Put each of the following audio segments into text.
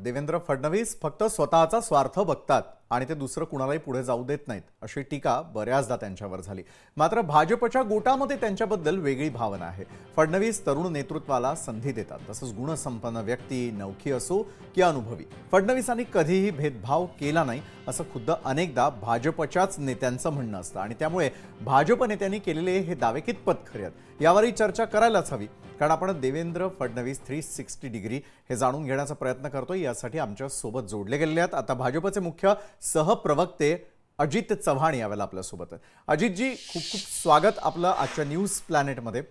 देवेंद्र फडणवीस फक्त स्वतःचा स्वार्थ बघतात आणि ते दुसरं कुणालाही पुढे जाऊ देत नाहीत अशी टीका बऱ्याचदा त्यांच्यावर झाली। मात्र भाजपच्या गोटामध्ये त्यांच्याबद्दल वेगळी भावना आहे। फडणवीस तरुण नेतृत्वाला संधी देतात, तसंच गुणसंपन्न व्यक्ती, नौखी असो की अनुभवी, फडणवीसांनी कधीही भेदभाव केला नाही असं खुद्द अनेकदा भाजपच्याच नेत्यांचं म्हणणं असतं आणि त्यामुळे भाजप नेत्यांनी केलेले हे दावे कितपत खरे आहेत यावरही चर्चा करायलाच हवी। कारण आपण देवेंद्र फडणवीस 360 डिग्री हे जाणून घेण्याचा प्रयत्न करतोय। यासाठी आमच्या सोबत जोडले गेलेले आहेत आता भाजपचे मुख्य सहप्रवक्ते अजित चव्हाण यावेळेला आपल्या सोबत आहेत। अजित जी, खूप खूप स्वागत आपलं आजच्या न्यूज प्लॅनेट मध्ये।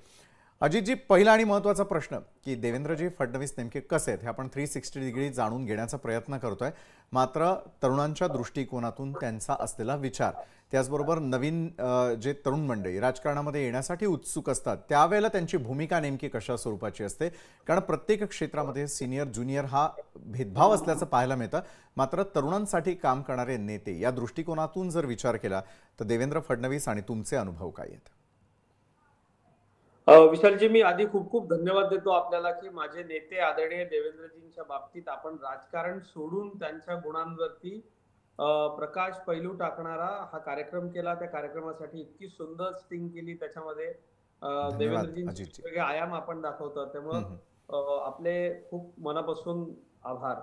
अजित जी, पहिला आणि महत्त्वाचा प्रश्न की देवेंद्रजी फडणवीस नेमके कसे आहेत हे आपण 360 डिग्री जाणून घेण्याचा प्रयत्न करतोय। मात्र तरुणांच्या दृष्टिकोनातून त्यांचा असलेला विचार, त्याचबरोबर नवीन जे तरुण मंडळी राजकारणामध्ये येण्यासाठी उत्सुक असतात त्यावेळेला त्यांची भूमिका नेमकी कशा स्वरूपाची असते, कारण प्रत्येक क्षेत्रामध्ये सिनियर ज्युनियर हा भेदभाव असल्याचं पाहायला मिळतं। मात्र तरुणांसाठी काम करणारे नेते या दृष्टिकोनातून जर विचार केला तर देवेंद्र फडणवीस आणि तुमचे अनुभव काय आहेत? विशालजी, मी आधी खूप खूप धन्यवाद देतो आपल्याला की माझे नेते आदरणीय देवेंद्रजींच्या बाबतीत आपण राजकारण सोडून त्यांच्या गुणांवरती प्रकाश पैलू टाकणारा हा कार्यक्रम केला। त्या कार्यक्रमासाठी इतकी सुंदर स्टिंग केली, त्याच्यामध्ये देवेंद्रजींचे वेगवेगळे आयाम आपण दाखवतो, त्यामुळे आपले खूप मनापासून आभार।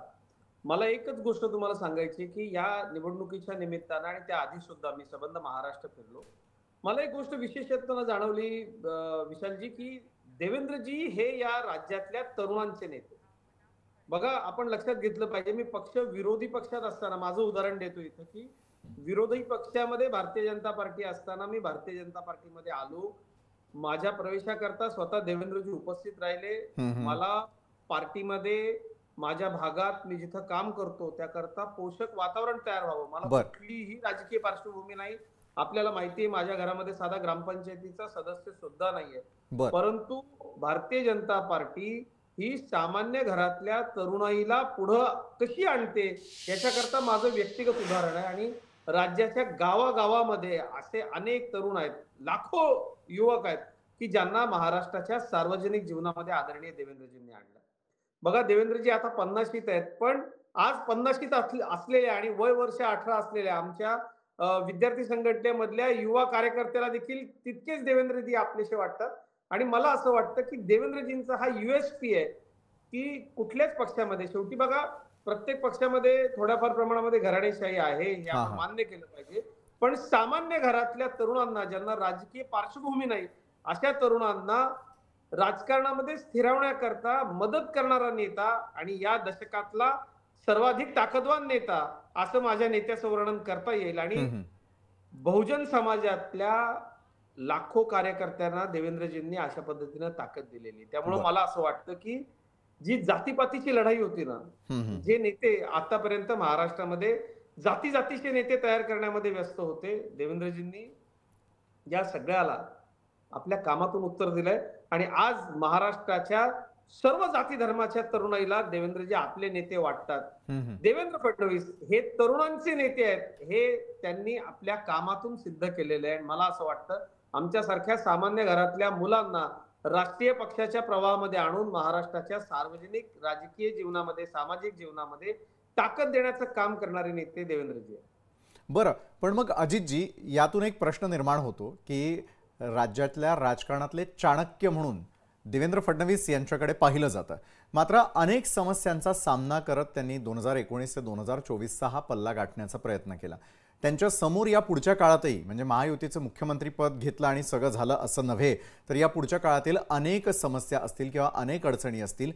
मला एकच गोष्ट तुम्हाला सांगायची की या निवडणुकीच्या निमित्तानं आणि त्या आधी सुद्धा मी संबंध महाराष्ट्र फिरलो, मला एक गोष्ट विशेषत्वानं जाणवली विशालजी की देवेंद्रजी हे या राज्यातल्या तरुणांचे नेते। बघा, आपण लक्षात घेतलं पाहिजे, मी पक्ष विरोधी पक्षात असताना माझं उदाहरण देतो इथं की विरोधी पक्षामध्ये भारतीय जनता पार्टी असताना मी भारतीय जनता पार्टीमध्ये आलो। माझ्या प्रवेशाकरता स्वतः देवेंद्रजी उपस्थित राहिले। मला पार्टीमध्ये माझ्या भागात मी जिथं काम करतो त्याकरता पोषक वातावरण तयार व्हावं, मला कुठलीही राजकीय पार्श्वभूमी नाही। आपल्याला माहिती आहे माझ्या घरामध्ये साधा ग्रामपंचायतीचा सदस्य सुद्धा नाहीये, परंतु भारतीय जनता पार्टी ही सामान्य घरातल्या तरुणाईला पुढे कशी आणते याच्याकरता माझं व्यक्तिगत उदाहरण आहे। आणि राज्याच्या गावागावामध्ये असे अनेक तरुण आहेत, लाखो युवक आहेत की ज्यांना महाराष्ट्राच्या सार्वजनिक जीवनामध्ये आदरणीय देवेंद्रजींनी आणलं। बघा, देवेंद्रजी आता 50शीत आहेत, पण आज 50शीत असलेल्या आणि वय वर्ष 18 असलेल्या आमच्या विद्यार्थी संघटनेमधल्या युवा कार्यकर्त्याला देखील तितकेच देवेंद्रजी आपलेसे वाटतात। आणि मला असं वाटतं की देवेंद्रजींचा हा USP आहे की कुठल्याच पक्षामध्ये, शेवटी बघा प्रत्येक पक्षामध्ये थोड्याफार प्रमाणामध्ये घराणेशाही आहे हे आपण मान्य केलं पाहिजे, पण सामान्य घरातल्या तरुणांना ज्यांना राजकीय पार्श्वभूमी नाही अशा तरुणांना राजकारणामध्ये स्थिरावण्याकरता मदत करणारा नेता आणि या दशकातला सर्वाधिक ताकदवान नेता असं माझ्या नेत्याचं वर्णन करता येईल। आणि बहुजन समाजातल्या लाखो कार्यकर्त्यांना देवेंद्रजींनी अशा पद्धतीने ताकद दिलेली, त्यामुळे मला असं वाटतं की जी जातीपातीची लढाई होती ना, जे नेते आतापर्यंत महाराष्ट्रामध्ये जाती जातीचे नेते तयार करण्यामध्ये व्यस्त होते, देवेंद्रजींनी या सगळ्याला आपल्या कामातून उत्तर दिलंय। आणि आज महाराष्ट्राच्या सर्व जाती धर्माच्या तरुणाईला देवेंद्रजी आपले नेते वाटतात। देवेंद्र फडणवीस हे तरुणांचे नेते आहेत, हे त्यांनी आपल्या कामातून सिद्ध केलेले आहे। मला असं वाटतं आमच्यासारख्या सामान्य घरातल्या मुलांना राष्ट्रीय पक्षाच्या प्रवाहामध्ये आणून महाराष्ट्राच्या सार्वजनिक राजकीय जीवनामध्ये, सामाजिक जीवनामध्ये ताकद देण्याचं काम करणारे नेते देवेंद्रजी आहेत। बरं, पण मग अजितजी, यातून एक प्रश्न निर्माण होतो की राज्यातल्या राजकारणातले चाणक्य म्हणून देवेंद्र फडणवीस यांच्याकडे पाहिलं जातं, मात्र अनेक समस्यांचा सामना करत त्यांनी 2019 ते 2024चा हा पल्ला गाठण्याचा प्रयत्न केला। त्यांच्या समोर या पुढच्या काळातही, म्हणजे महायुतीचं मुख्यमंत्रीपद घेतलं आणि सगळं झालं असं नव्हे, तर या पुढच्या काळातील अनेक समस्या असतील किंवा अनेक अडचणी असतील,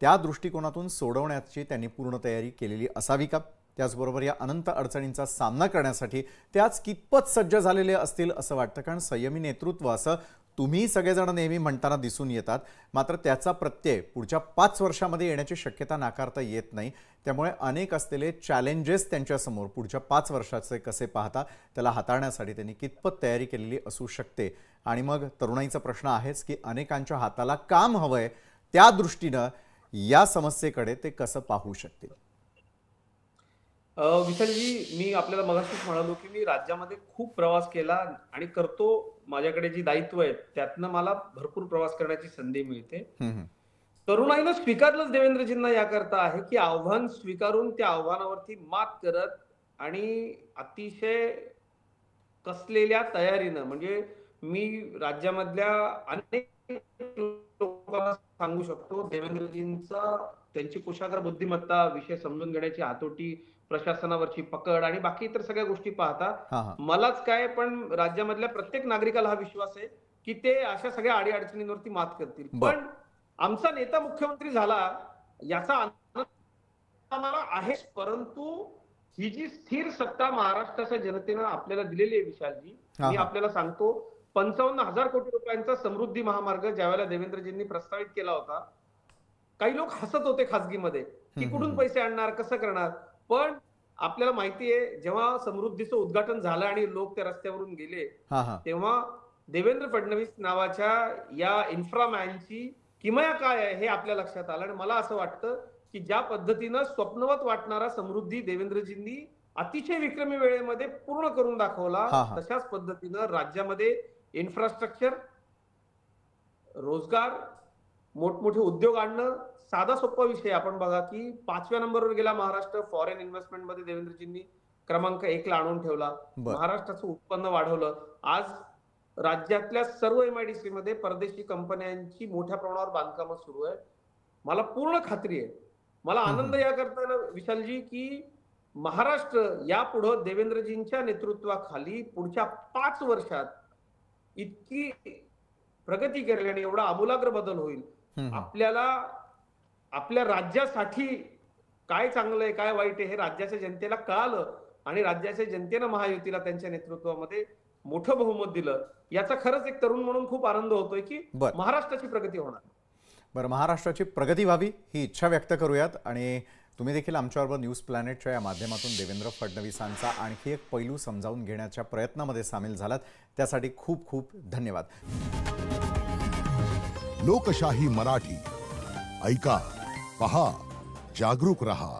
त्या दृष्टिकोनातून सोडवण्याची त्यांनी पूर्ण तयारी केलेली असावी का? त्याचबरोबर या अनंत अडचणींचा सामना करण्यासाठी त्याच कितपत सज्ज झालेले असतील असं वाटतं? कारण संयमी नेतृत्व असं तुम्ही सगळेजण नेहमी म्हणताना दिसून येतात, मात्र त्याचा प्रत्यय पुढच्या 5 वर्षांमध्ये येण्याची शक्यता नाकारता येत नाही। त्यामुळे अनेक असलेले चॅलेंजेस त्यांच्यासमोर पुढच्या 5 वर्षाचे कसे पाहता, त्याला हाताळण्यासाठी त्यांनी कितपत तयारी केलेली असू शकते? आणि मग तरुणाईचा प्रश्न आहेच की अनेकांच्या हाताला काम हवंय, त्या दृष्टीनं या समस्येकडे ते कसं पाहू शकतील? विशालजी, मी आपल्याला मगाशीच म्हणालो की मी राज्यामध्ये खूप प्रवास केला आणि करतो, माझ्याकडे जी दायित्व आहेत त्यातनं मला भरपूर प्रवास करण्याची संधी मिळते। तरुणाईनं स्वीकारलंच देवेंद्रजींना याकरता आहे, की आव्हान स्वीकारून त्या आव्हानावरती मात करत आणि अतिशय कसलेल्या तयारीनं, म्हणजे मी राज्यामधल्या अनेक लोकांना सांगू शकतो, देवेंद्रजींचा त्यांची कुशाग्र बुद्धिमत्ता, विषय समजून घेण्याची हातोटी, प्रशासनावरची पकड आणि बाकी इतर सगळ्या गोष्टी पाहता हां, हां. मलाच काय पण राज्यामधल्या प्रत्येक नागरिकाला हा विश्वास आहे, की ते अशा सगळ्या अडी-अडचणींवरती मात करतील. बरं. पण आमचा नेता मुख्यमंत्री झाला याचा आनंद आम्हाला आहेच, परंतु ही जी स्थिर सत्ता महाराष्ट्राच्या जनतेनं आपल्याला दिलेली आहे विशालजी, हां, मी हां. आपल्याला सांगतो 55,000 कोटी रुपयांचा समृद्धी महामार्ग ज्यावेळेला देवेंद्रजींनी प्रस्तावित केला होता, काही लोक हसत होते खासगीमध्ये, हं, की हं, कुठून हं. पैसे आणणार, कसं करणार. पण आपल्याला माहिती आहे, जेव्हा समृद्धीचं उद्घाटन झालं आणि लोक त्या रस्त्यावरून गेले, हां, हां. तेव्हा देवेंद्र फडणवीस नावाच्या या इन्फ्रामॅनची किमया काय आहे हे आपल्या लक्षात आलं. आणि मला असं वाटतं, की ज्या पद्धतीनं स्वप्नवत वाटणारा समृद्धी देवेंद्रजींनी अतिशय विक्रमी वेळेमध्ये पूर्ण करून दाखवला, हां, हां. तशाच पद्धतीनं राज्यामध्ये इन्फ्रास्ट्रक्चर, रोजगार, मोठमोठे उद्योग आणणं साधा सोपा विषय. आपण बघा की 5व्या नंबरवर गेला महाराष्ट्र फॉरेन इन्व्हेस्टमेंट मध्ये. देवेंद्रजींनी क्रमांक 1 ला आणून ठेवला. बरं. महाराष्ट्राचं उत्पन्न वाढवलं. आज राज्यातल्या सर्व एमआयडीसी मध्ये परदेशी कंपन्यांची मोठ्या प्रमाणावर बांधकामं सुरू आहे. मला पूर्ण खात्री आहे, मला हं, आनंद हं. या करता आहे ना विशालजी, की महाराष्ट्र यापुढं देवेंद्रजींच्या नेतृत्वाखाली पुढच्या 5 वर्षात इतकी प्रगती करेल आणि एवढा आमूलाग्र बदल होईल. हं, हं. आपल्याला आपल्या राज्यासाठी काय चांगलं आहे, काय वाईट आहे हे राज्याच्या जनतेला कळालं आणि राज्याच्या जनतेनं महायुतीला त्यांच्या नेतृत्वामध्ये मोठं बहुमत दिलं. याचा खरंच एक तरुण म्हणून खूप आनंद होतोय, की बरं. महाराष्ट्राची प्रगती होणार. बरं, महाराष्ट्राची प्रगती व्हावी ही इच्छा व्यक्त करूयात. आणि तुम्ही देखील आमच्याबरोबर न्यूज प्लॅनेटच्या या माध्यमातून देवेंद्र फडणवीसांचा आणखी एक पैलू समजावून घेण्याच्या प्रयत्नामध्ये सामील झालात, त्यासाठी खूप खूप धन्यवाद. लोकशाही मराठी ऐका, पहा, जागरूक रहा.